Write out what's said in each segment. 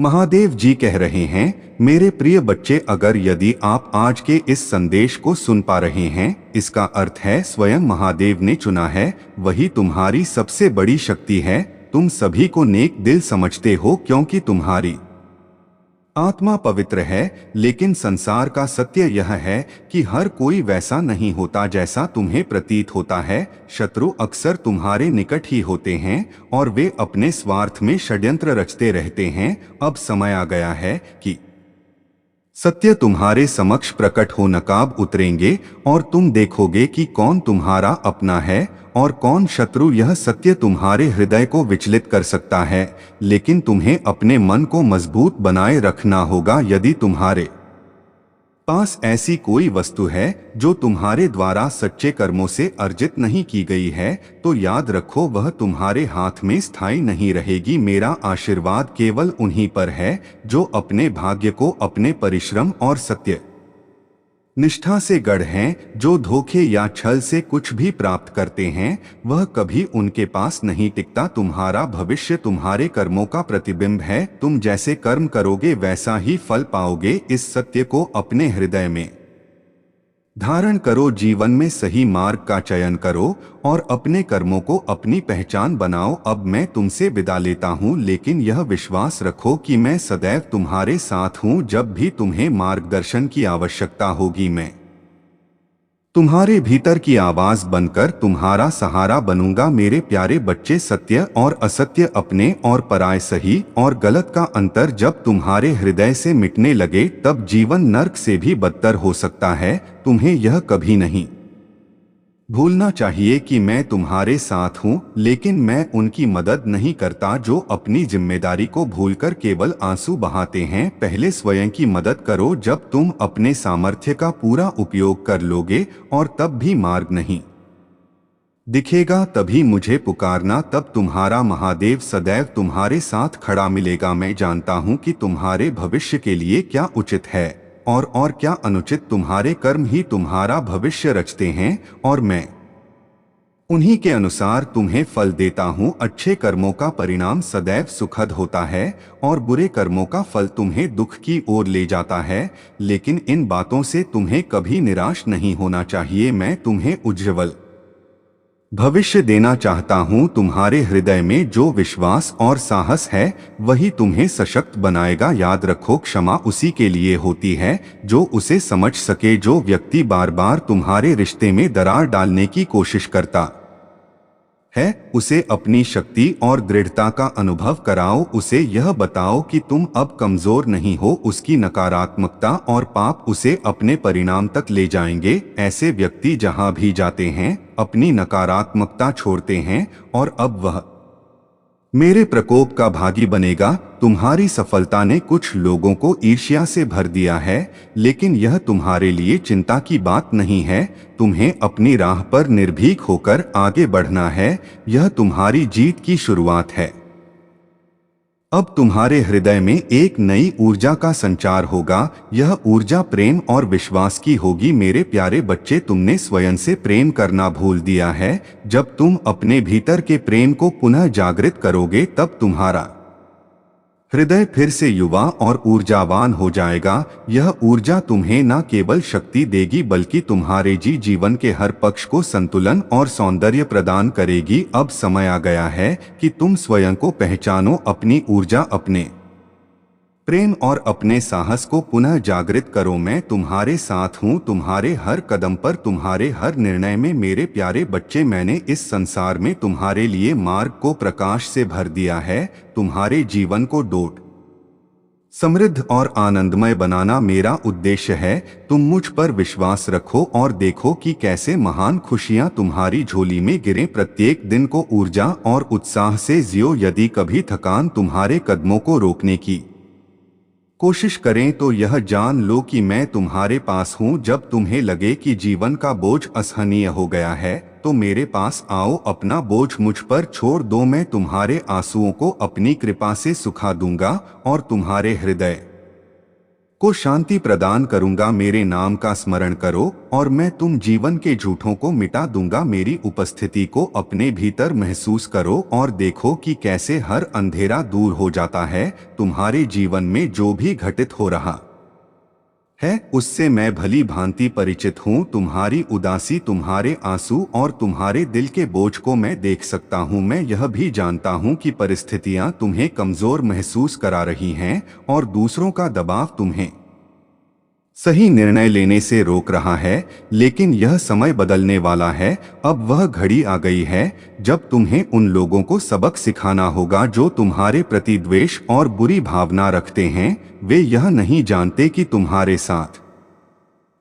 महादेव जी कह रहे हैं, मेरे प्रिय बच्चे, अगर यदि आप आज के इस संदेश को सुन पा रहे हैं, इसका अर्थ है स्वयं महादेव ने चुना है, वही तुम्हारी सबसे बड़ी शक्ति है। तुम सभी को नेक दिल समझते हो क्योंकि तुम्हारी आत्मा पवित्र है, लेकिन संसार का सत्य यह है कि हर कोई वैसा नहीं होता जैसा तुम्हें प्रतीत होता है। शत्रु अक्सर तुम्हारे निकट ही होते हैं और वे अपने स्वार्थ में षड्यंत्र रचते रहते हैं। अब समय आ गया है कि सत्य तुम्हारे समक्ष प्रकट हो, नकाब उतरेंगे और तुम देखोगे कि कौन तुम्हारा अपना है और कौन शत्रु। यह सत्य तुम्हारे हृदय को विचलित कर सकता है, लेकिन तुम्हें अपने मन को मजबूत बनाए रखना होगा। यदि तुम्हारे पास ऐसी कोई वस्तु है जो तुम्हारे द्वारा सच्चे कर्मों से अर्जित नहीं की गई है, तो याद रखो वह तुम्हारे हाथ में स्थायी नहीं रहेगी। मेरा आशीर्वाद केवल उन्हीं पर है जो अपने भाग्य को अपने परिश्रम और सत्य निष्ठा से गढ़ हैं। जो धोखे या छल से कुछ भी प्राप्त करते हैं, वह कभी उनके पास नहीं टिकता। तुम्हारा भविष्य तुम्हारे कर्मों का प्रतिबिंब है। तुम जैसे कर्म करोगे वैसा ही फल पाओगे। इस सत्य को अपने हृदय में धारण करो, जीवन में सही मार्ग का चयन करो और अपने कर्मों को अपनी पहचान बनाओ। अब मैं तुमसे विदा लेता हूँ, लेकिन यह विश्वास रखो कि मैं सदैव तुम्हारे साथ हूँ। जब भी तुम्हें मार्गदर्शन की आवश्यकता होगी, मैं तुम्हारे भीतर की आवाज बनकर तुम्हारा सहारा बनूंगा। मेरे प्यारे बच्चे, सत्य और असत्य, अपने और पराये, सही और गलत का अंतर जब तुम्हारे हृदय से मिटने लगे, तब जीवन नर्क से भी बदतर हो सकता है। तुम्हें यह कभी नहीं भूलना चाहिए कि मैं तुम्हारे साथ हूँ, लेकिन मैं उनकी मदद नहीं करता जो अपनी जिम्मेदारी को भूलकर केवल आंसू बहाते हैं। पहले स्वयं की मदद करो। जब तुम अपने सामर्थ्य का पूरा उपयोग कर लोगे और तब भी मार्ग नहीं दिखेगा, तभी मुझे पुकारना। तब तुम्हारा महादेव सदैव तुम्हारे साथ खड़ा मिलेगा। मैं जानता हूँ कि तुम्हारे भविष्य के लिए क्या उचित है और क्या अनुचित। तुम्हारे कर्म ही तुम्हारा भविष्य रचते हैं और मैं उन्हीं के अनुसार तुम्हें फल देता हूँ। अच्छे कर्मों का परिणाम सदैव सुखद होता है और बुरे कर्मों का फल तुम्हें दुख की ओर ले जाता है। लेकिन इन बातों से तुम्हें कभी निराश नहीं होना चाहिए। मैं तुम्हें उज्ज्वल भविष्य देना चाहता हूँ। तुम्हारे हृदय में जो विश्वास और साहस है, वही तुम्हें सशक्त बनाएगा। याद रखो, क्षमा उसी के लिए होती है जो उसे समझ सके। जो व्यक्ति बार बार तुम्हारे रिश्ते में दरार डालने की कोशिश करता है, उसे अपनी शक्ति और दृढ़ता का अनुभव कराओ। उसे यह बताओ कि तुम अब कमजोर नहीं हो। उसकी नकारात्मकता और पाप उसे अपने परिणाम तक ले जाएंगे। ऐसे व्यक्ति जहां भी जाते हैं, अपनी नकारात्मकता छोड़ते हैं और अब वह मेरे प्रकोप का भागी बनेगा। तुम्हारी सफलता ने कुछ लोगों को ईर्ष्या से भर दिया है, लेकिन यह तुम्हारे लिए चिंता की बात नहीं है। तुम्हें अपनी राह पर निर्भीक होकर आगे बढ़ना है। यह तुम्हारी जीत की शुरुआत है। अब तुम्हारे हृदय में एक नई ऊर्जा का संचार होगा। यह ऊर्जा प्रेम और विश्वास की होगी। मेरे प्यारे बच्चे, तुमने स्वयं से प्रेम करना भूल दिया है। जब तुम अपने भीतर के प्रेम को पुनः जागृत करोगे, तब तुम्हारा हृदय फिर से युवा और ऊर्जावान हो जाएगा। यह ऊर्जा तुम्हें न केवल शक्ति देगी, बल्कि तुम्हारे जीवन के हर पक्ष को संतुलन और सौंदर्य प्रदान करेगी। अब समय आ गया है कि तुम स्वयं को पहचानो। अपनी ऊर्जा, अपने प्रेम और अपने साहस को पुनः जागृत करो। मैं तुम्हारे साथ हूँ, तुम्हारे हर कदम पर, तुम्हारे हर निर्णय में। मेरे प्यारे बच्चे, मैंने इस संसार में तुम्हारे लिए मार्ग को प्रकाश से भर दिया है। तुम्हारे जीवन को डोट समृद्ध और आनंदमय बनाना मेरा उद्देश्य है। तुम मुझ पर विश्वास रखो और देखो कि कैसे महान खुशियां तुम्हारी झोली में गिरें। प्रत्येक दिन को ऊर्जा और उत्साह से जियो। यदि कभी थकान तुम्हारे कदमों को रोकने की कोशिश करें, तो यह जान लो कि मैं तुम्हारे पास हूँ। जब तुम्हें लगे कि जीवन का बोझ असहनीय हो गया है, तो मेरे पास आओ। अपना बोझ मुझ पर छोड़ दो। मैं तुम्हारे आंसुओं को अपनी कृपा से सुखा दूंगा और तुम्हारे हृदय को शांति प्रदान करूंगा। मेरे नाम का स्मरण करो और मैं तुम जीवन के झूठों को मिटा दूंगा। मेरी उपस्थिति को अपने भीतर महसूस करो और देखो कि कैसे हर अंधेरा दूर हो जाता है। तुम्हारे जीवन में जो भी घटित हो रहा है उससे मैं भली भांति परिचित हूँ। तुम्हारी उदासी, तुम्हारे आंसू और तुम्हारे दिल के बोझ को मैं देख सकता हूँ। मैं यह भी जानता हूँ कि परिस्थितियाँ तुम्हें कमजोर महसूस करा रही हैं और दूसरों का दबाव तुम्हें सही निर्णय लेने से रोक रहा है, लेकिन यह समय बदलने वाला है। अब वह घड़ी आ गई है जब तुम्हें उन लोगों को सबक सिखाना होगा जो तुम्हारे प्रति द्वेष और बुरी भावना रखते हैं। वे यह नहीं जानते कि तुम्हारे साथ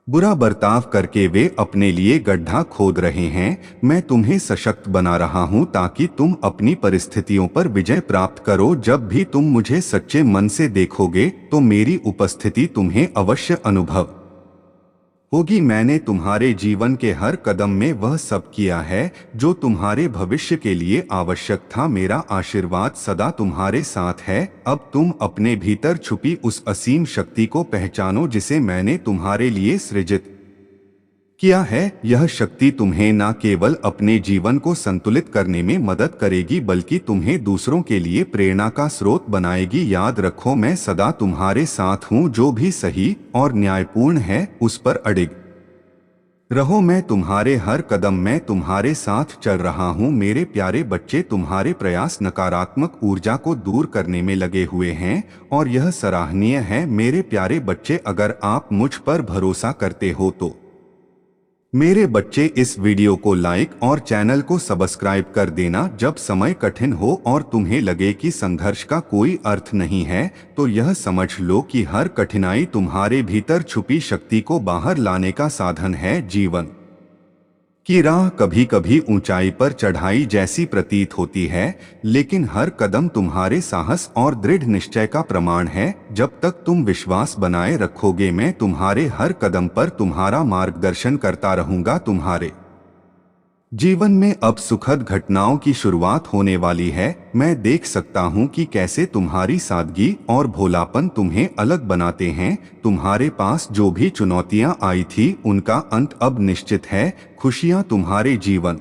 बुरा बर्ताव करके वे अपने लिए गड्ढा खोद रहे हैं। मैं तुम्हें सशक्त बना रहा हूं ताकि तुम अपनी परिस्थितियों पर विजय प्राप्त करो। जब भी तुम मुझे सच्चे मन से देखोगे तो मेरी उपस्थिति तुम्हें अवश्य अनुभव होगी। मैंने तुम्हारे जीवन के हर कदम में वह सब किया है जो तुम्हारे भविष्य के लिए आवश्यक था। मेरा आशीर्वाद सदा तुम्हारे साथ है। अब तुम अपने भीतर छुपी उस असीम शक्ति को पहचानो जिसे मैंने तुम्हारे लिए सृजित किया है। यह शक्ति तुम्हें न केवल अपने जीवन को संतुलित करने में मदद करेगी बल्कि तुम्हें दूसरों के लिए प्रेरणा का स्रोत बनाएगी। याद रखो, मैं सदा तुम्हारे साथ हूँ। जो भी सही और न्यायपूर्ण है उस पर अडिग रहो। मैं तुम्हारे हर कदम में तुम्हारे साथ चल रहा हूँ। मेरे प्यारे बच्चे, तुम्हारे प्रयास नकारात्मक ऊर्जा को दूर करने में लगे हुए हैं और यह सराहनीय है। मेरे प्यारे बच्चे, अगर आप मुझ पर भरोसा करते हो तो मेरे बच्चे इस वीडियो को लाइक और चैनल को सब्सक्राइब कर देना। जब समय कठिन हो और तुम्हें लगे कि संघर्ष का कोई अर्थ नहीं है तो यह समझ लो कि हर कठिनाई तुम्हारे भीतर छुपी शक्ति को बाहर लाने का साधन है। जीवन की राह कभी कभी ऊंचाई पर चढ़ाई जैसी प्रतीत होती है, लेकिन हर कदम तुम्हारे साहस और दृढ़ निश्चय का प्रमाण है। जब तक तुम विश्वास बनाए रखोगे, मैं तुम्हारे हर कदम पर तुम्हारा मार्गदर्शन करता रहूंगा। तुम्हारे जीवन में अब सुखद घटनाओं की शुरुआत होने वाली है। मैं देख सकता हूँ कि कैसे तुम्हारी सादगी और भोलापन तुम्हें अलग बनाते हैं। तुम्हारे पास जो भी चुनौतियाँ आई थी उनका अंत अब निश्चित है। खुशियाँ तुम्हारे जीवन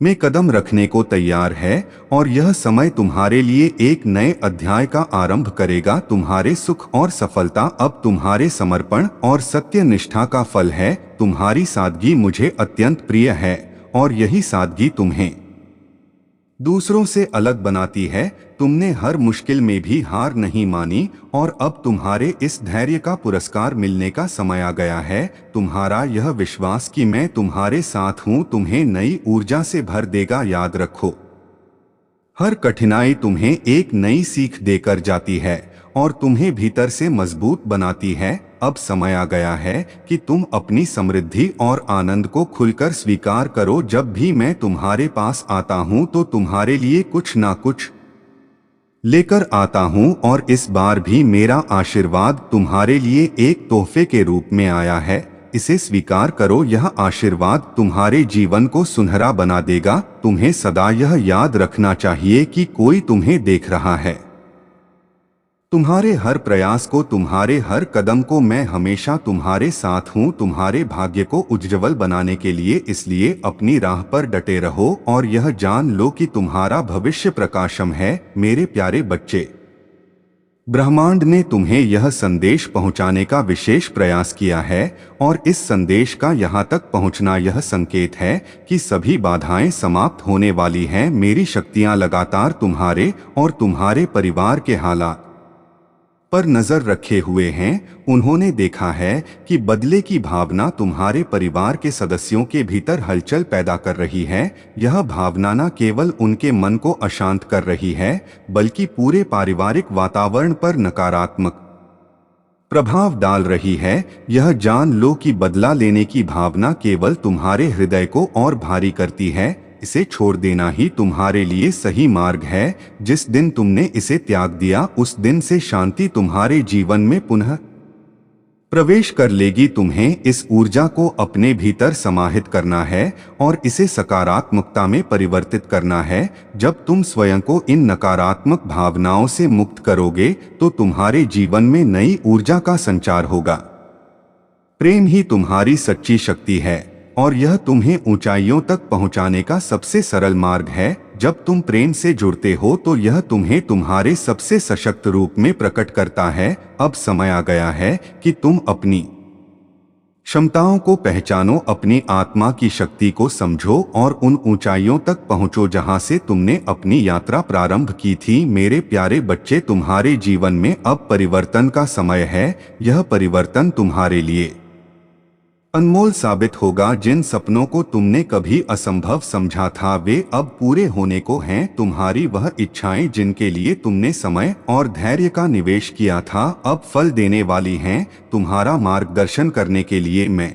में कदम रखने को तैयार है और यह समय तुम्हारे लिए एक नए अध्याय का आरंभ करेगा। तुम्हारे सुख और सफलता अब तुम्हारे समर्पण और सत्य निष्ठा का फल है। तुम्हारी सादगी मुझे अत्यंत प्रिय है और यही सादगी तुम्हें दूसरों से अलग बनाती है। तुमने हर मुश्किल में भी हार नहीं मानी और अब तुम्हारे इस धैर्य का पुरस्कार मिलने का समय आ गया है। तुम्हारा यह विश्वास कि मैं तुम्हारे साथ हूँ तुम्हें नई ऊर्जा से भर देगा। याद रखो, हर कठिनाई तुम्हें एक नई सीख देकर जाती है और तुम्हें भीतर से मजबूत बनाती है। अब समय आ गया है कि तुम अपनी समृद्धि और आनंद को खुलकर स्वीकार करो। जब भी मैं तुम्हारे पास आता हूँ तो तुम्हारे लिए कुछ ना कुछ लेकर आता हूँ और इस बार भी मेरा आशीर्वाद तुम्हारे लिए एक तोहफे के रूप में आया है। इसे स्वीकार करो। यह आशीर्वाद तुम्हारे जीवन को सुनहरा बना देगा। तुम्हें सदा यह याद रखना चाहिए कि कोई तुम्हें देख रहा है, तुम्हारे हर प्रयास को, तुम्हारे हर कदम को। मैं हमेशा तुम्हारे साथ हूँ तुम्हारे भाग्य को उज्जवल बनाने के लिए। इसलिए अपनी राह पर डटे रहो और यह जान लो कि तुम्हारा भविष्य प्रकाशम है। मेरे प्यारे बच्चे, ब्रह्मांड ने तुम्हें यह संदेश पहुंचाने का विशेष प्रयास किया है और इस संदेश का यहां तक पहुंचना यह संकेत है कि सभी बाधाएं समाप्त होने वाली हैं। मेरी शक्तियां लगातार तुम्हारे और तुम्हारे परिवार के हालात पर नजर रखे हुए हैं। उन्होंने देखा है कि बदले की भावना तुम्हारे परिवार के सदस्यों के भीतर हलचल पैदा कर रही है। यह भावना न केवल उनके मन को अशांत कर रही है बल्कि पूरे पारिवारिक वातावरण पर नकारात्मक प्रभाव डाल रही है। यह जान लो कि बदला लेने की भावना केवल तुम्हारे हृदय को और भारी करती है। इसे छोड़ देना ही तुम्हारे लिए सही मार्ग है। जिस दिन तुमने इसे त्याग दिया उस दिन से शांति तुम्हारे जीवन में पुनः प्रवेश कर लेगी। तुम्हें इस ऊर्जा को अपने भीतर समाहित करना है और इसे सकारात्मकता में परिवर्तित करना है। जब तुम स्वयं को इन नकारात्मक भावनाओं से मुक्त करोगे तो तुम्हारे जीवन में नई ऊर्जा का संचार होगा। प्रेम ही तुम्हारी सच्ची शक्ति है और यह तुम्हें ऊंचाइयों तक पहुंचाने का सबसे सरल मार्ग है। जब तुम प्रेम से जुड़ते हो तो यह तुम्हें तुम्हारे सबसे सशक्त रूप में प्रकट करता है। अब समय आ गया है कि तुम अपनी क्षमताओं को पहचानो, अपनी आत्मा की शक्ति को समझो और उन ऊंचाइयों तक पहुंचो जहां से तुमने अपनी यात्रा प्रारंभ की थी। मेरे प्यारे बच्चे, तुम्हारे जीवन में अब परिवर्तन का समय है। यह परिवर्तन तुम्हारे लिए अनमोल साबित होगा। जिन सपनों को तुमने कभी असंभव समझा था वे अब पूरे होने को हैं। तुम्हारी वह इच्छाएं जिनके लिए तुमने समय और धैर्य का निवेश किया था अब फल देने वाली हैं। तुम्हारा मार्गदर्शन करने के लिए मैं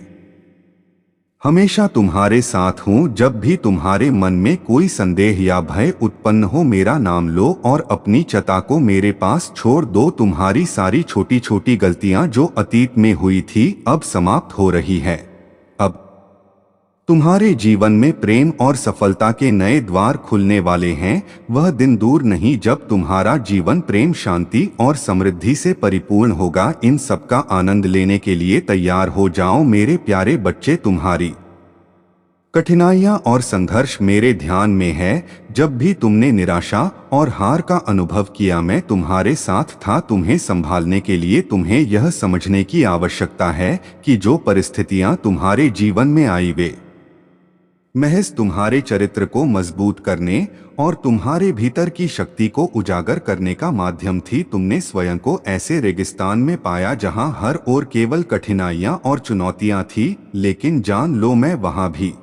हमेशा तुम्हारे साथ हूँ। जब भी तुम्हारे मन में कोई संदेह या भय उत्पन्न हो, मेरा नाम लो और अपनी चिता को मेरे पास छोड़ दो। तुम्हारी सारी छोटी छोटी गलतियां जो अतीत में हुई थी अब समाप्त हो रही है। अब तुम्हारे जीवन में प्रेम और सफलता के नए द्वार खुलने वाले हैं। वह दिन दूर नहीं जब तुम्हारा जीवन प्रेम, शांति और समृद्धि से परिपूर्ण होगा। इन सब का आनंद लेने के लिए तैयार हो जाओ मेरे प्यारे बच्चे। तुम्हारी कठिनाइयां और संघर्ष मेरे ध्यान में है। जब भी तुमने निराशा और हार का अनुभव किया मैं तुम्हारे साथ था। तुम्हें संभालने के लिए तुम्हें यह समझने की आवश्यकता है कि जो परिस्थितियां तुम्हारे जीवन में आई वे महज तुम्हारे चरित्र को मजबूत करने और तुम्हारे भीतर की शक्ति को उजागर करने का माध्यम थी। तुमने स्वयं को ऐसे रेगिस्तान में पाया जहां हर ओर केवल कठिनाइयां और चुनौतियां थी, लेकिन जान लो मैं वहां भी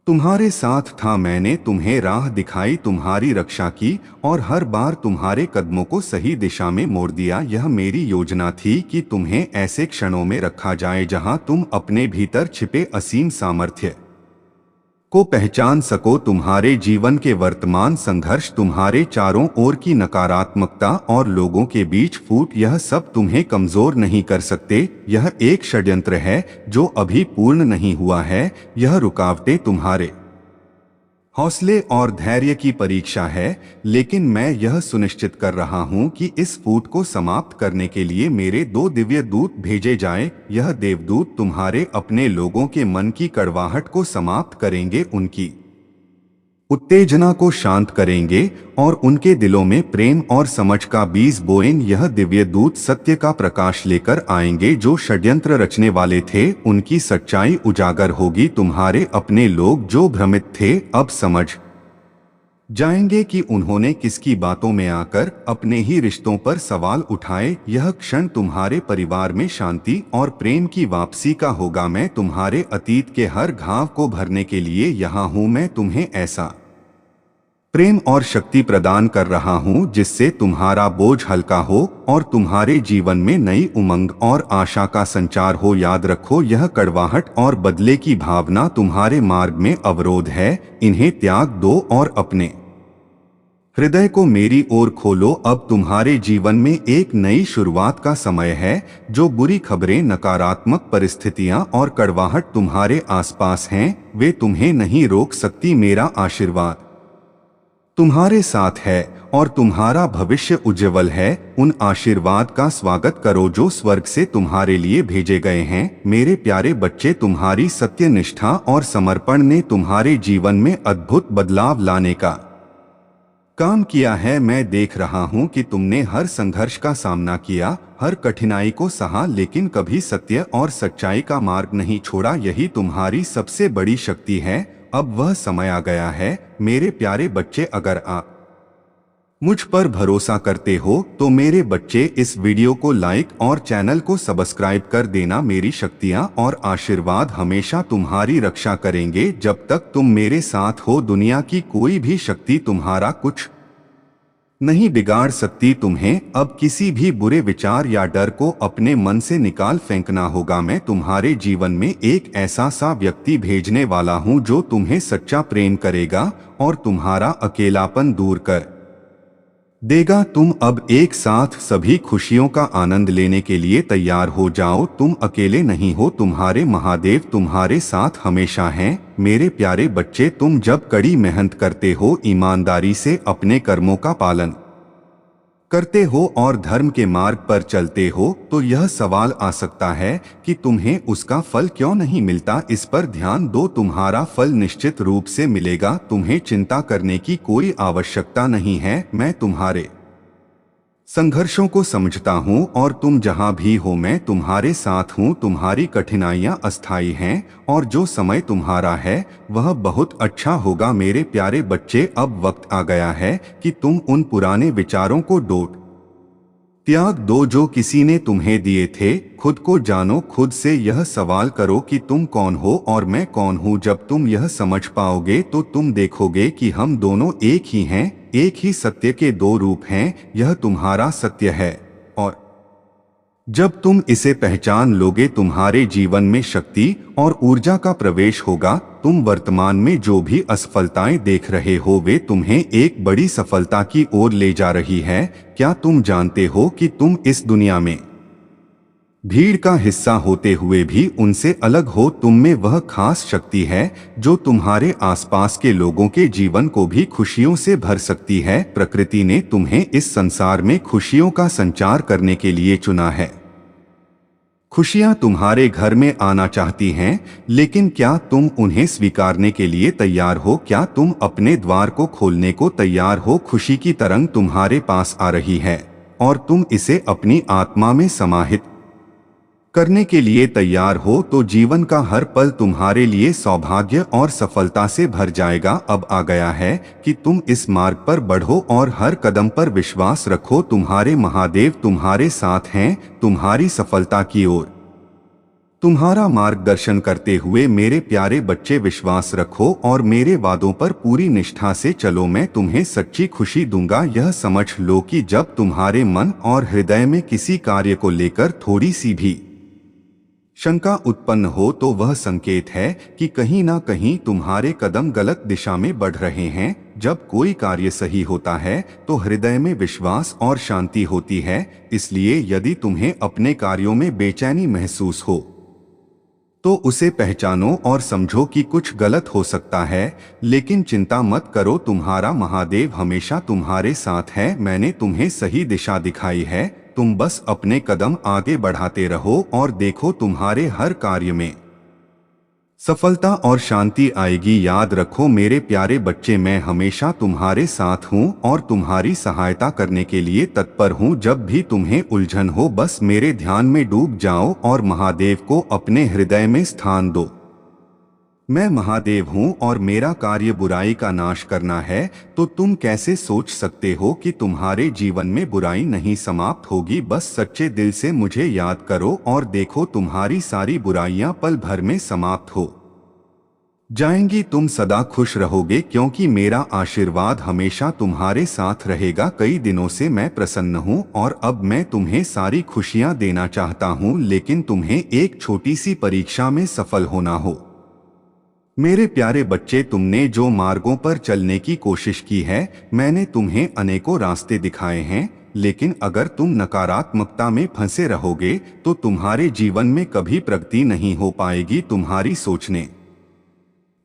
तुम्हारे साथ था। मैंने तुम्हें राह दिखाई, तुम्हारी रक्षा की और हर बार तुम्हारे कदमों को सही दिशा में मोड़ दिया। यह मेरी योजना थी कि तुम्हें ऐसे क्षणों में रखा जाए जहां तुम अपने भीतर छिपे असीम सामर्थ्य को पहचान सको। तुम्हारे जीवन के वर्तमान संघर्ष, तुम्हारे चारों ओर की नकारात्मकता और लोगों के बीच फूट, यह सब तुम्हें कमजोर नहीं कर सकते। यह एक षड्यंत्र है जो अभी पूर्ण नहीं हुआ है। यह रुकावटें तुम्हारे हौसले और धैर्य की परीक्षा है, लेकिन मैं यह सुनिश्चित कर रहा हूं कि इस फूट को समाप्त करने के लिए मेरे 2 दिव्य दूत भेजे जाएं। यह देवदूत तुम्हारे अपने लोगों के मन की कड़वाहट को समाप्त करेंगे, उनकी उत्तेजना को शांत करेंगे और उनके दिलों में प्रेम और समझ का बीज बोएंगे। यह दिव्य दूत सत्य का प्रकाश लेकर आएंगे। जो षड्यंत्र रचने वाले थे उनकी सच्चाई उजागर होगी। तुम्हारे अपने लोग जो भ्रमित थे अब समझ जाएंगे कि उन्होंने किसकी बातों में आकर अपने ही रिश्तों पर सवाल उठाए। यह क्षण तुम्हारे परिवार में शांति और प्रेम की वापसी का होगा। मैं तुम्हारे अतीत के हर घाव को भरने के लिए यहाँ हूँ। मैं तुम्हें ऐसा प्रेम और शक्ति प्रदान कर रहा हूँ जिससे तुम्हारा बोझ हल्का हो और तुम्हारे जीवन में नई उमंग और आशा का संचार हो। याद रखो, यह कड़वाहट और बदले की भावना तुम्हारे मार्ग में अवरोध है। इन्हें त्याग दो और अपने हृदय को मेरी ओर खोलो। अब तुम्हारे जीवन में एक नई शुरुआत का समय है। जो बुरी खबरें, नकारात्मक परिस्थितियां और कड़वाहट तुम्हारे आसपास हैं, वे तुम्हें नहीं रोक सकती। मेरा आशीर्वाद तुम्हारे साथ है और तुम्हारा भविष्य उज्जवल है। उन आशीर्वाद का स्वागत करो जो स्वर्ग से तुम्हारे लिए भेजे गए हैं। मेरे प्यारे बच्चे, तुम्हारी सत्यनिष्ठा और समर्पण ने तुम्हारे जीवन में अद्भुत बदलाव लाने का काम किया है। मैं देख रहा हूं कि तुमने हर संघर्ष का सामना किया, हर कठिनाई को सहा, लेकिन कभी सत्य और सच्चाई का मार्ग नहीं छोड़ा। यही तुम्हारी सबसे बड़ी शक्ति है। अब वह समय आ गया है मेरे प्यारे बच्चे। अगर आप मुझ पर भरोसा करते हो तो मेरे बच्चे इस वीडियो को लाइक और चैनल को सब्सक्राइब कर देना। मेरी शक्तियां और आशीर्वाद हमेशा तुम्हारी रक्षा करेंगे। जब तक तुम मेरे साथ हो दुनिया की कोई भी शक्ति तुम्हारा कुछ नहीं बिगाड़ सकती। तुम्हें अब किसी भी बुरे विचार या डर को अपने मन से निकाल फेंकना होगा। मैं तुम्हारे जीवन में एक ऐसा सा व्यक्ति भेजने वाला हूं जो तुम्हें सच्चा प्रेम करेगा और तुम्हारा अकेलापन दूर कर देगा। तुम अब एक साथ सभी खुशियों का आनंद लेने के लिए तैयार हो जाओ। तुम अकेले नहीं हो, तुम्हारे महादेव तुम्हारे साथ हमेशा हैं। मेरे प्यारे बच्चे, तुम जब कड़ी मेहनत करते हो, ईमानदारी से अपने कर्मों का पालन करते हो और धर्म के मार्ग पर चलते हो, तो यह सवाल आ सकता है कि तुम्हें उसका फल क्यों नहीं मिलता। इस पर ध्यान दो, तुम्हारा फल निश्चित रूप से मिलेगा। तुम्हें चिंता करने की कोई आवश्यकता नहीं है। मैं तुम्हारे संघर्षों को समझता हूँ और तुम जहाँ भी हो मैं तुम्हारे साथ हूँ। तुम्हारी कठिनाइयाँ अस्थायी हैं और जो समय तुम्हारा है वह बहुत अच्छा होगा। मेरे प्यारे बच्चे, अब वक्त आ गया है कि तुम उन पुराने विचारों को त्याग दो जो किसी ने तुम्हें दिए थे। खुद को जानो, खुद से यह सवाल करो कि तुम कौन हो और मैं कौन हूँ। जब तुम यह समझ पाओगे तो तुम देखोगे कि हम दोनों एक ही हैं, एक ही सत्य के दो रूप हैं। यह तुम्हारा सत्य है और जब तुम इसे पहचान लोगे, तुम्हारे जीवन में शक्ति और ऊर्जा का प्रवेश होगा। तुम वर्तमान में जो भी असफलताएं देख रहे हो वे तुम्हें एक बड़ी सफलता की ओर ले जा रही है। क्या तुम जानते हो कि तुम इस दुनिया में भीड़ का हिस्सा होते हुए भी उनसे अलग हो? तुम में वह खास शक्ति है जो तुम्हारे आसपास के लोगों के जीवन को भी खुशियों से भर सकती है। प्रकृति ने तुम्हें इस संसार में खुशियों का संचार करने के लिए चुना है। खुशियां तुम्हारे घर में आना चाहती हैं, लेकिन क्या तुम उन्हें स्वीकारने के लिए तैयार हो? क्या तुम अपने द्वार को खोलने को तैयार हो? खुशी की तरंग तुम्हारे पास आ रही है और तुम इसे अपनी आत्मा में समाहित करने के लिए तैयार हो तो जीवन का हर पल तुम्हारे लिए सौभाग्य और सफलता से भर जाएगा। अब आ गया है कि तुम इस मार्ग पर बढ़ो और हर कदम पर विश्वास रखो। तुम्हारे महादेव तुम्हारे साथ हैं, तुम्हारी सफलता की ओर तुम्हारा मार्गदर्शन करते हुए। मेरे प्यारे बच्चे, विश्वास रखो और मेरे वादों पर पूरी निष्ठा से चलो। मैं तुम्हें सच्ची खुशी दूंगा। यह समझ लो कि जब तुम्हारे मन और हृदय में किसी कार्य को लेकर थोड़ी सी भी शंका उत्पन्न हो तो वह संकेत है कि कहीं ना कहीं तुम्हारे कदम गलत दिशा में बढ़ रहे हैं। जब कोई कार्य सही होता है तो हृदय में विश्वास और शांति होती है। इसलिए यदि तुम्हें अपने कार्यों में बेचैनी महसूस हो तो उसे पहचानो और समझो कि कुछ गलत हो सकता है, लेकिन चिंता मत करो, तुम्हारा महादेव हमेशा तुम्हारे साथ है। मैंने तुम्हें सही दिशा दिखाई है, तुम बस अपने कदम आगे बढ़ाते रहो और देखो तुम्हारे हर कार्य में सफलता और शांति आएगी। याद रखो मेरे प्यारे बच्चे, मैं हमेशा तुम्हारे साथ हूँ और तुम्हारी सहायता करने के लिए तत्पर हूँ। जब भी तुम्हें उलझन हो बस मेरे ध्यान में डूब जाओ और महादेव को अपने हृदय में स्थान दो। मैं महादेव हूँ और मेरा कार्य बुराई का नाश करना है। तो तुम कैसे सोच सकते हो कि तुम्हारे जीवन में बुराई नहीं समाप्त होगी? बस सच्चे दिल से मुझे याद करो और देखो तुम्हारी सारी बुराइयां पल भर में समाप्त हो जाएंगी। तुम सदा खुश रहोगे क्योंकि मेरा आशीर्वाद हमेशा तुम्हारे साथ रहेगा। कई दिनों से मैं प्रसन्न हूँ और अब मैं तुम्हें सारी खुशियाँ देना चाहता हूँ, लेकिन तुम्हें एक छोटी सी परीक्षा में सफल होना हो। मेरे प्यारे बच्चे, तुमने जो मार्गों पर चलने की कोशिश की है, मैंने तुम्हें अनेकों रास्ते दिखाए हैं, लेकिन अगर तुम नकारात्मकता में फंसे रहोगे तो तुम्हारे जीवन में कभी प्रगति नहीं हो पाएगी। तुम्हारी सोचने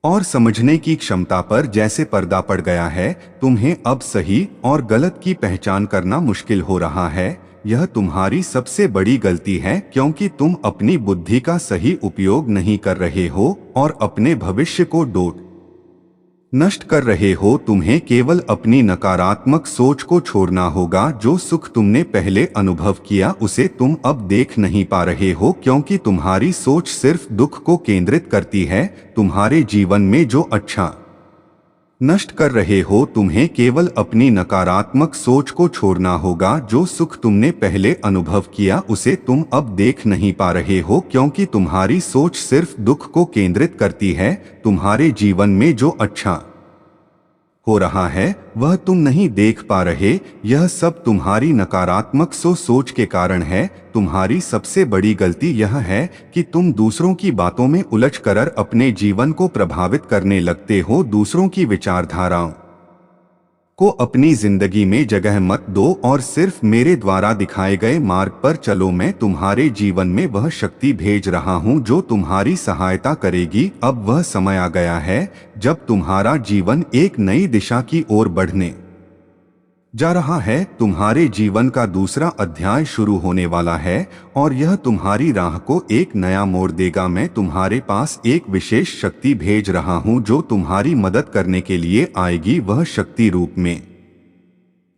और समझने की क्षमता पर जैसे पर्दा पड़ गया है, तुम्हें अब सही और गलत की पहचान करना मुश्किल हो रहा है। यह तुम्हारी सबसे बड़ी गलती है क्योंकि तुम अपनी बुद्धि का सही उपयोग नहीं कर रहे हो और अपने भविष्य को नष्ट कर रहे हो। तुम्हें केवल अपनी नकारात्मक सोच को छोड़ना होगा। जो सुख तुमने पहले अनुभव किया उसे तुम अब देख नहीं पा रहे हो क्योंकि तुम्हारी सोच सिर्फ दुख को केंद्रित करती है। तुम्हारे जीवन में जो अच्छा नष्ट कर रहे हो, तुम्हें केवल अपनी नकारात्मक सोच को छोड़ना होगा। जो सुख तुमने पहले अनुभव किया उसे तुम अब देख नहीं पा रहे हो क्योंकि तुम्हारी सोच सिर्फ दुख को केंद्रित करती है। तुम्हारे जीवन में जो अच्छा हो रहा है वह तुम नहीं देख पा रहे। यह सब तुम्हारी नकारात्मक सोच के कारण है। तुम्हारी सबसे बड़ी गलती यह है कि तुम दूसरों की बातों में उलझकर अपने जीवन को प्रभावित करने लगते हो। दूसरों की विचारधाराओं को अपनी जिंदगी में जगह मत दो और सिर्फ मेरे द्वारा दिखाए गए मार्ग पर चलो। मैं तुम्हारे जीवन में वह शक्ति भेज रहा हूँ जो तुम्हारी सहायता करेगी। अब वह समय आ गया है जब तुम्हारा जीवन एक नई दिशा की ओर बढ़ने जा रहा है। तुम्हारे जीवन का दूसरा अध्याय शुरू होने वाला है और यह तुम्हारी राह को एक नया मोड़ देगा। मैं तुम्हारे पास एक विशेष शक्ति भेज रहा हूं जो तुम्हारी मदद करने के लिए आएगी। वह शक्ति रूप में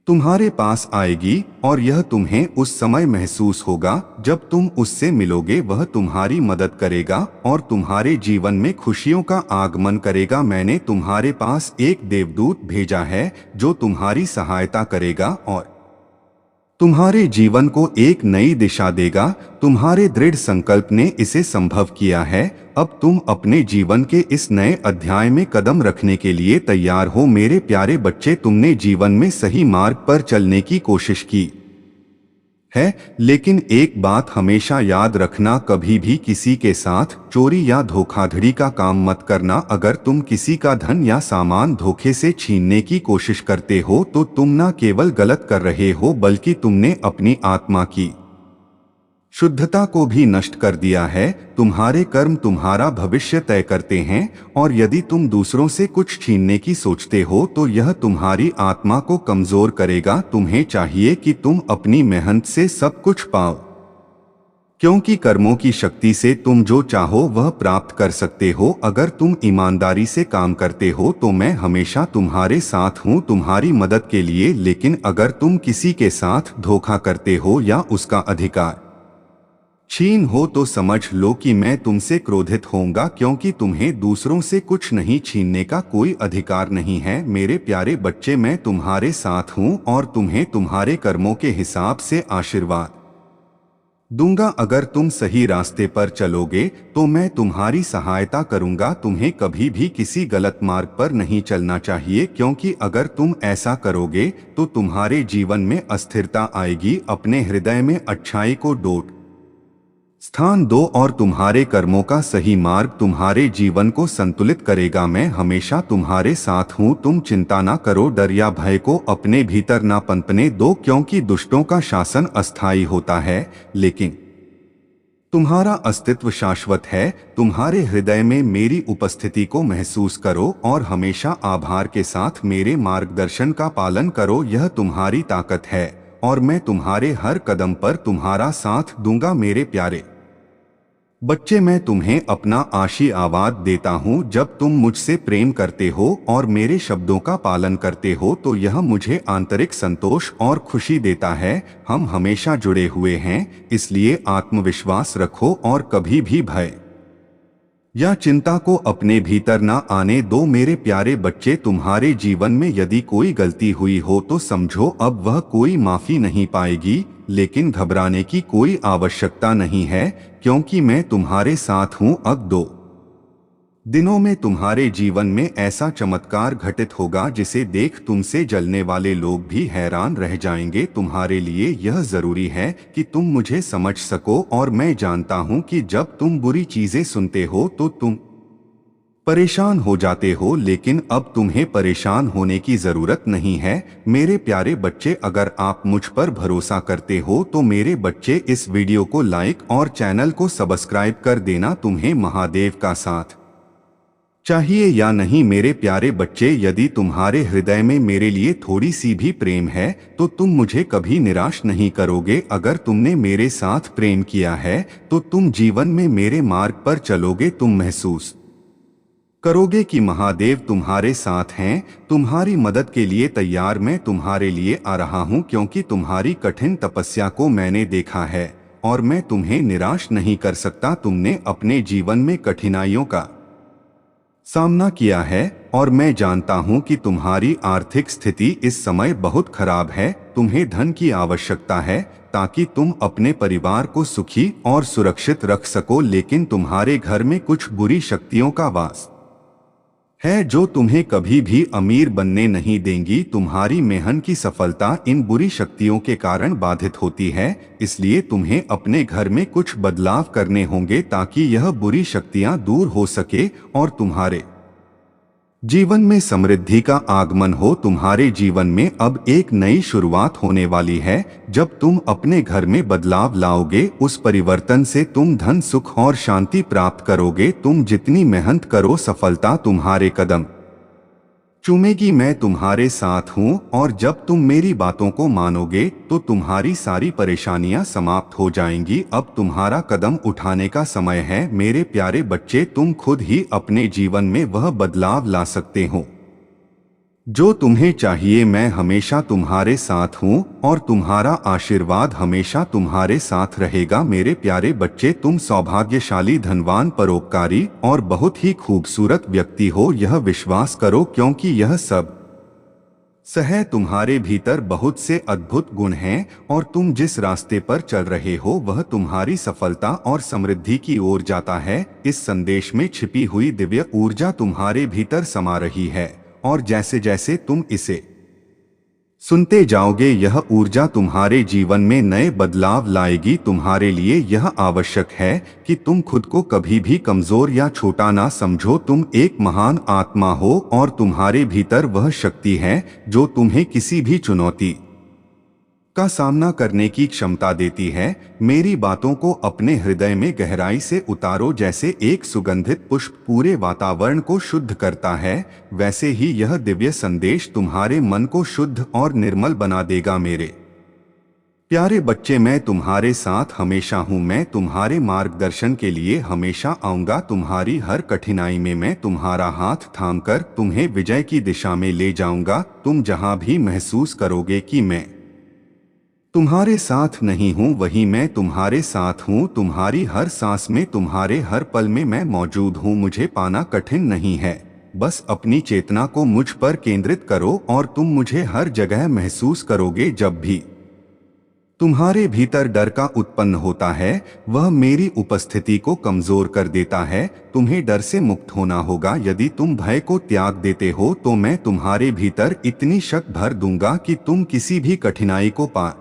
तुम्हारे पास आएगी और यह तुम्हें उस समय महसूस होगा जब तुम उससे मिलोगे। वह तुम्हारी मदद करेगा और तुम्हारे जीवन में खुशियों का आगमन करेगा। मैंने तुम्हारे पास एक देवदूत भेजा है जो तुम्हारी सहायता करेगा और तुम्हारे जीवन को एक नई दिशा देगा। तुम्हारे दृढ़ संकल्प ने इसे संभव किया है। अब तुम अपने जीवन के इस नए अध्याय में कदम रखने के लिए तैयार हो। मेरे प्यारे बच्चे, तुमने जीवन में सही मार्ग पर चलने की कोशिश की है, लेकिन एक बात हमेशा याद रखना, कभी भी किसी के साथ चोरी या धोखाधड़ी का काम मत करना। अगर तुम किसी का धन या सामान धोखे से छीनने की कोशिश करते हो तो तुम न केवल गलत कर रहे हो बल्कि तुमने अपनी आत्मा की शुद्धता को भी नष्ट कर दिया है। तुम्हारे कर्म तुम्हारा भविष्य तय करते हैं और यदि तुम दूसरों से कुछ छीनने की सोचते हो तो यह तुम्हारी आत्मा को कमजोर करेगा। तुम्हें चाहिए कि तुम अपनी मेहनत से सब कुछ पाओ, क्योंकि कर्मों की शक्ति से तुम जो चाहो वह प्राप्त कर सकते हो। अगर तुम ईमानदारी से काम करते हो तो मैं हमेशा तुम्हारे साथ हूँ तुम्हारी मदद के लिए। लेकिन अगर तुम किसी के साथ धोखा करते हो या उसका अधिकार छीन हो तो समझ लो कि मैं तुमसे क्रोधित होऊंगा, क्योंकि तुम्हें दूसरों से कुछ नहीं छीनने का कोई अधिकार नहीं है। मेरे प्यारे बच्चे, मैं तुम्हारे साथ हूं और तुम्हें तुम्हारे कर्मों के हिसाब से आशीर्वाद दूंगा। अगर तुम सही रास्ते पर चलोगे तो मैं तुम्हारी सहायता करूंगा। तुम्हें कभी भी किसी गलत मार्ग पर नहीं चलना चाहिए, क्योंकि अगर तुम ऐसा करोगे तो तुम्हारे जीवन में अस्थिरता आएगी। अपने हृदय में अच्छाई को डोट स्थान दो और तुम्हारे कर्मों का सही मार्ग तुम्हारे जीवन को संतुलित करेगा। मैं हमेशा तुम्हारे साथ हूँ, तुम चिंता ना करो। डर या भय को अपने भीतर ना पनपने दो, क्योंकि दुष्टों का शासन अस्थायी होता है लेकिन तुम्हारा अस्तित्व शाश्वत है। तुम्हारे हृदय में मेरी उपस्थिति को महसूस करो और हमेशा आभार के साथ मेरे मार्गदर्शन का पालन करो। यह तुम्हारी ताकत है और मैं तुम्हारे हर कदम पर तुम्हारा साथ दूंगा। मेरे प्यारे बच्चे, मैं तुम्हें अपना आशीर्वाद देता हूँ। जब तुम मुझसे प्रेम करते हो और मेरे शब्दों का पालन करते हो तो यह मुझे आंतरिक संतोष और खुशी देता है। हम हमेशा जुड़े हुए हैं, इसलिए आत्मविश्वास रखो और कभी भी भय या चिंता को अपने भीतर ना आने दो। मेरे प्यारे बच्चे, तुम्हारे जीवन में यदि कोई गलती हुई हो तो समझो अब वह कोई माफी नहीं पाएगी, लेकिन घबराने की कोई आवश्यकता नहीं है, क्योंकि मैं तुम्हारे साथ हूँ। अब 2 दिनों में तुम्हारे जीवन में ऐसा चमत्कार घटित होगा जिसे देख तुमसे जलने वाले लोग भी हैरान रह जाएंगे। तुम्हारे लिए यह जरूरी है कि तुम मुझे समझ सको और मैं जानता हूं कि जब तुम बुरी चीजें सुनते हो तो तुम परेशान हो जाते हो, लेकिन अब तुम्हें परेशान होने की जरूरत नहीं है। मेरे प्यारे बच्चे, अगर आप मुझ पर भरोसा करते हो तो मेरे बच्चे इस वीडियो को लाइक और चैनल को सब्सक्राइब कर देना। तुम्हें महादेव का साथ चाहिए या नहीं मेरे प्यारे बच्चे, यदि तुम्हारे हृदय में मेरे लिए थोड़ी सी भी प्रेम है तो तुम मुझे कभी निराश नहीं करोगे। अगर तुमने मेरे साथ प्रेम किया है तो तुम जीवन में मेरे मार्ग पर चलोगे। तुम महसूस करोगे कि महादेव तुम्हारे साथ हैं, तुम्हारी मदद के लिए तैयार। मैं तुम्हारे लिए आ रहा हूँ, क्योंकि तुम्हारी कठिन तपस्या को मैंने देखा है और मैं तुम्हें निराश नहीं कर सकता। तुमने अपने जीवन में कठिनाइयों का सामना किया है और मैं जानता हूं कि तुम्हारी आर्थिक स्थिति इस समय बहुत खराब है। तुम्हें धन की आवश्यकता है ताकि तुम अपने परिवार को सुखी और सुरक्षित रख सको, लेकिन तुम्हारे घर में कुछ बुरी शक्तियों का वास है जो तुम्हें कभी भी अमीर बनने नहीं देंगी। तुम्हारी मेहनत की सफलता इन बुरी शक्तियों के कारण बाधित होती है, इसलिए तुम्हें अपने घर में कुछ बदलाव करने होंगे ताकि यह बुरी शक्तियां दूर हो सके और तुम्हारे जीवन में समृद्धि का आगमन हो। तुम्हारे जीवन में अब एक नई शुरुआत होने वाली है। जब तुम अपने घर में बदलाव लाओगे, उस परिवर्तन से तुम धन, सुख और शांति प्राप्त करोगे। तुम जितनी मेहनत करो, सफलता तुम्हारे कदम चूमेगी। मैं तुम्हारे साथ हूँ, और जब तुम मेरी बातों को मानोगे तो तुम्हारी सारी परेशानियां समाप्त हो जाएंगी। अब तुम्हारा कदम उठाने का समय है मेरे प्यारे बच्चे। तुम खुद ही अपने जीवन में वह बदलाव ला सकते हो जो तुम्हें चाहिए। मैं हमेशा तुम्हारे साथ हूँ, और तुम्हारा आशीर्वाद हमेशा तुम्हारे साथ रहेगा। मेरे प्यारे बच्चे, तुम सौभाग्यशाली, धनवान, परोपकारी और बहुत ही खूबसूरत व्यक्ति हो। यह विश्वास करो, क्योंकि यह सब है। तुम्हारे भीतर बहुत से अद्भुत गुण हैं, और तुम जिस रास्ते पर चल रहे हो वह तुम्हारी सफलता और समृद्धि की ओर जाता है। इस संदेश में छिपी हुई दिव्य ऊर्जा तुम्हारे भीतर समा रही है, और जैसे जैसे तुम इसे सुनते जाओगे, यह ऊर्जा तुम्हारे जीवन में नए बदलाव लाएगी। तुम्हारे लिए यह आवश्यक है कि तुम खुद को कभी भी कमजोर या छोटा ना समझो। तुम एक महान आत्मा हो, और तुम्हारे भीतर वह शक्ति है जो तुम्हें किसी भी चुनौती का सामना करने की क्षमता देती है। मेरी बातों को अपने हृदय में गहराई से उतारो। जैसे एक सुगंधित पुष्प पूरे वातावरण को शुद्ध करता है, वैसे ही यह दिव्य संदेश तुम्हारे मन को शुद्ध और निर्मल बना देगा। मेरे प्यारे बच्चे, मैं तुम्हारे साथ हमेशा हूँ। मैं तुम्हारे मार्गदर्शन के लिए हमेशा आऊँगा। तुम्हारी हर कठिनाई में मैं तुम्हारा हाथ थामकर तुम्हें विजय की दिशा में ले जाऊँगा। तुम जहाँ भी महसूस करोगे कि मैं तुम्हारे साथ नहीं हूँ, वहीं मैं तुम्हारे साथ हूँ। तुम्हारी हर सांस में, तुम्हारे हर पल में मैं मौजूद हूँ। मुझे पाना कठिन नहीं है। बस अपनी चेतना को मुझ पर केंद्रित करो, और तुम मुझे हर जगह महसूस करोगे। जब भी तुम्हारे भीतर डर का उत्पन्न होता है, वह मेरी उपस्थिति को कमजोर कर देता है। तुम्हें डर से मुक्त होना होगा। यदि तुम भय को त्याग देते हो तो मैं तुम्हारे भीतर इतनी शक्ति भर दूंगा कि तुम किसी भी कठिनाई को पार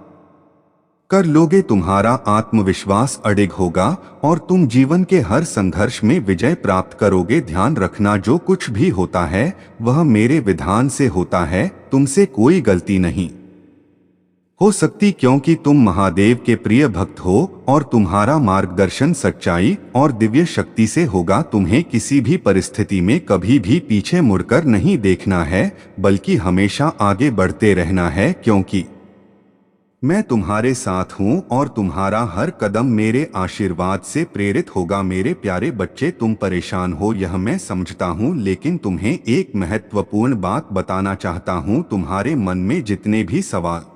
कर लोगे। तुम्हारा आत्मविश्वास अडिग होगा, और तुम जीवन के हर संघर्ष में विजय प्राप्त करोगे। ध्यान रखना, जो कुछ भी होता है वह मेरे विधान से होता है। तुमसे कोई गलती नहीं हो सकती, क्योंकि तुम महादेव के प्रिय भक्त हो, और तुम्हारा मार्गदर्शन सच्चाई और दिव्य शक्ति से होगा। तुम्हें किसी भी परिस्थिति में कभी भी पीछे मुड़कर नहीं देखना है, बल्कि हमेशा आगे बढ़ते रहना है, क्योंकि मैं तुम्हारे साथ हूँ, और तुम्हारा हर कदम मेरे आशीर्वाद से प्रेरित होगा। मेरे प्यारे बच्चे, तुम परेशान हो, यह मैं समझता हूँ, लेकिन तुम्हें एक महत्वपूर्ण बात बताना चाहता हूँ। तुम्हारे मन में जितने भी सवाल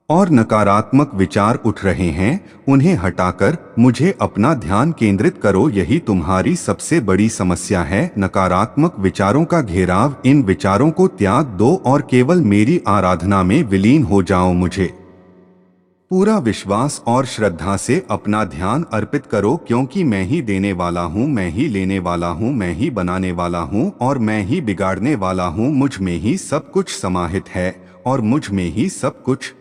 और नकारात्मक विचार उठ रहे हैं, उन्हें हटाकर मुझे अपना ध्यान केंद्रित करो। यही तुम्हारी सबसे बड़ी समस्या है, नकारात्मक विचारों का घेराव। इन विचारों को त्याग दो और केवल मेरी आराधना में विलीन हो जाओ। मुझे पूरा विश्वास और श्रद्धा से अपना ध्यान अर्पित करो, क्योंकि मैं ही देने वाला हूँ, मैं ही लेने वाला हूँ, मैं ही बनाने वाला हूँ, और मैं ही बिगाड़ने वाला हूँ। मुझ में ही सब कुछ समाहित है, और मुझ में ही सब कुछ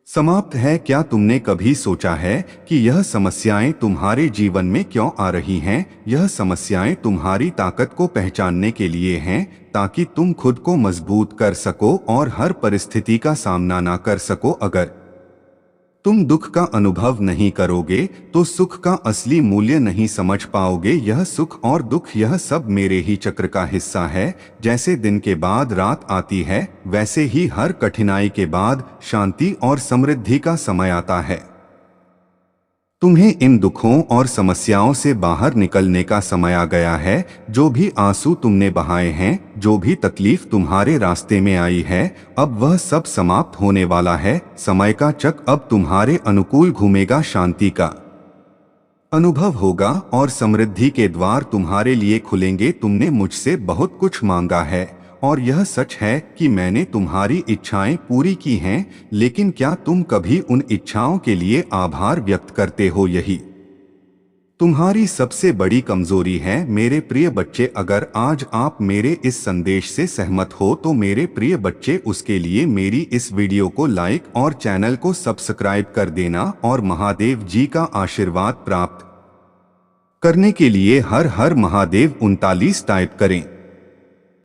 समाप्त है। क्या तुमने कभी सोचा है कि यह समस्याएं तुम्हारे जीवन में क्यों आ रही हैं? यह समस्याएं तुम्हारी ताकत को पहचानने के लिए हैं, ताकि तुम खुद को मजबूत कर सको और हर परिस्थिति का सामना ना कर सको। अगर तुम दुख का अनुभव नहीं करोगे तो सुख का असली मूल्य नहीं समझ पाओगे। यह सुख और दुख, यह सब मेरे ही चक्र का हिस्सा है। जैसे दिन के बाद रात आती है, वैसे ही हर कठिनाई के बाद शांति और समृद्धि का समय आता है। तुम्हें इन दुखों और समस्याओं से बाहर निकलने का समय आ गया है। जो भी आंसू तुमने बहाए हैं, जो भी तकलीफ तुम्हारे रास्ते में आई है, अब वह सब समाप्त होने वाला है। समय का चक्र अब तुम्हारे अनुकूल घूमेगा। शांति का अनुभव होगा और समृद्धि के द्वार तुम्हारे लिए खुलेंगे। तुमने मुझसे बहुत कुछ मांगा है, और यह सच है कि मैंने तुम्हारी इच्छाएं पूरी की हैं, लेकिन क्या तुम कभी उन इच्छाओं के लिए आभार व्यक्त करते हो? यही तुम्हारी सबसे बड़ी कमजोरी है मेरे प्रिय बच्चे। अगर आज आप मेरे इस संदेश से सहमत हो तो मेरे प्रिय बच्चे, उसके लिए मेरी इस वीडियो को लाइक और चैनल को सब्सक्राइब कर देना, और महादेव जी का आशीर्वाद प्राप्त करने के लिए हर हर महादेव 39 टाइप करें।